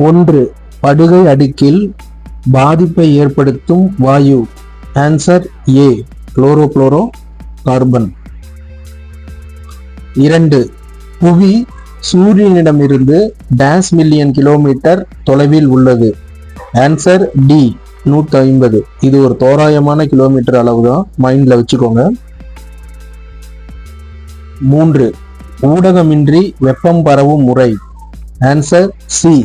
ஒன்று, படுகை அடுக்கில் பாதிப்பை ஏற்படுத்தும் வாயு. Answer A, chlorofluorocarbon. 2, புவி சூரியனிடமிருந்து டேஸ் மில்லியன் கிலோமீட்டர் தொலைவில் உள்ளது. Answer D, 150. இது ஒரு தோராயமான கிலோமீட்டர் அளவு தான், மைண்ட்ல வச்சுக்கோங்க. 3, ஊடகமின்றி வெப்பம் பரவும் முறை. ஆன்சர் சி,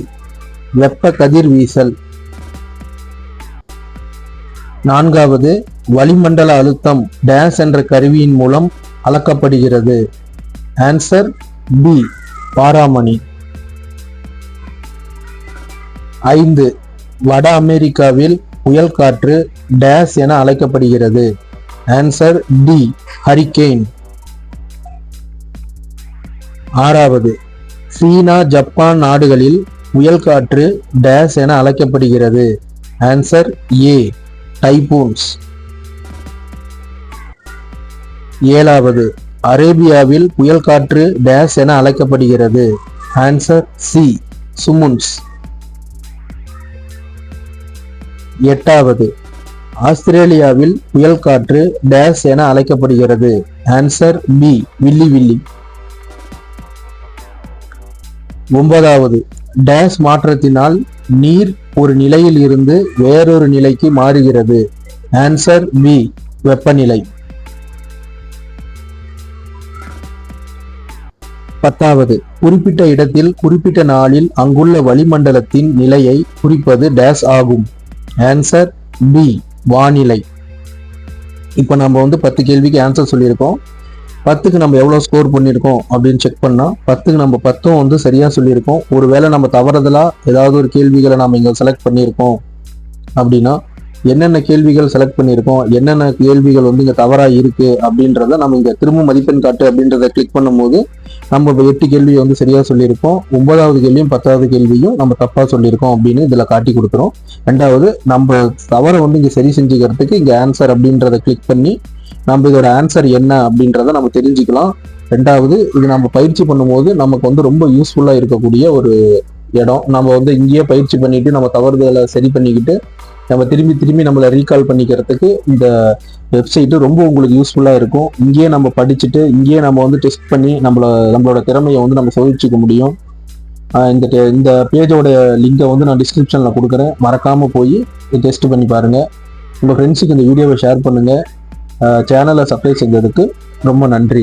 வெப்ப கதிர்வீசல். 4வது, வளிமண்டல அழுத்தம் டேஸ் என்ற கருவியின் மூலம் அளக்கப்படுகிறது. Answer B, பாராமணி. 5, வட அமெரிக்காவில் புயல் காற்று டேஸ் என அழைக்கப்படுகிறது. Answer D, hurricane. 6வது, சீனா ஜப்பான் நாடுகளில் புயல் காற்று டேஸ் என அழைக்கப்படுகிறது. Answer A, typhoons. 7வது, அரேபியாவில் புயல் காற்று டேஸ் என அழைக்கப்படுகிறது. Answer C, simooms. 8வது, ஆஸ்திரேலியாவில் புயல் காற்று டேஸ் என அழைக்கப்படுகிறது. Answer B, willy willy. 9வது, டேஸ் மாற்றத்தினால் நீர் ஒரு நிலையில் இருந்து வேறொரு நிலைக்கு மாறுகிறது. ஆன்சர் பி, வெப்பநிலை. 10வது, குறிப்பிட்ட இடத்தில் குறிப்பிட்ட நாளில் அங்குள்ள வளிமண்டலத்தின் நிலையை குறிப்பது டேஸ் ஆகும். ஆன்சர் பி, வானிலை. இப்போ நம்ம 10 கேள்விக்கு ஆன்சர் சொல்லியிருக்கோம். 10க்கு நம்ம எவ்வளோ ஸ்கோர் பண்ணியிருக்கோம் அப்படின்னு செக் பண்ணால் 10க்கு நம்ம 10ம் சரியாக சொல்லியிருக்கோம். ஒருவேளை நம்ம தவறுதலாக ஏதாவது ஒரு கேள்விகளை நம்ம இங்கே செலக்ட் பண்ணியிருக்கோம் அப்படின்னா என்னென்ன கேள்விகள் செலக்ட் பண்ணியிருக்கோம், என்னென்ன கேள்விகள் இங்கே தவறாக இருக்குது அப்படின்றத நம்ம இங்கே திரும்ப மதிப்பெண் காட்டு அப்படின்றத கிளிக் பண்ணும்போது நம்ம 8 கேள்வியை சரியாக சொல்லியிருக்கோம். 9வது கேள்வியும் 10வது கேள்வியும் நம்ம தப்பாக சொல்லியிருக்கோம் அப்படின்னு இதில் காட்டி கொடுத்துரும். 2வது, நம்ம தவறை இங்கே சரி செஞ்சுக்கிறதுக்கு இங்கே ஆன்சர் அப்படின்றத கிளிக் பண்ணி நம்ம இதோட ஆன்சர் என்ன அப்படின்றத நம்ம தெரிஞ்சுக்கலாம். 2வது, இது நம்ம பயிற்சி பண்ணும்போது நமக்கு ரொம்ப யூஸ்ஃபுல்லாக இருக்கக்கூடிய ஒரு இடம். நம்ம இங்கேயே பயிற்சி பண்ணிட்டு நம்ம தவறுதலை சரி பண்ணிக்கிட்டு நம்ம திரும்பி திரும்பி நம்மளை ரீகால் பண்ணிக்கிறதுக்கு இந்த வெப்சைட்டு ரொம்ப உங்களுக்கு யூஸ்ஃபுல்லாக இருக்கும். இங்கேயே நம்ம படிச்சுட்டு இங்கேயே நம்ம டெஸ்ட் பண்ணி நம்மளோட திறமையை நம்ம சோதிச்சுக்க முடியும். இந்த பேஜோட லிங்கை நான் டிஸ்கிரிப்ஷனில் கொடுக்குறேன். மறக்காமல் போய் டெஸ்ட் பண்ணி பாருங்கள். உங்கள் ஃப்ரெண்ட்ஸுக்கு இந்த வீடியோவை ஷேர் பண்ணுங்கள். சேனலை சப்ஸ்கிரைப் செஞ்சதுக்கு ரொம்ப நன்றி.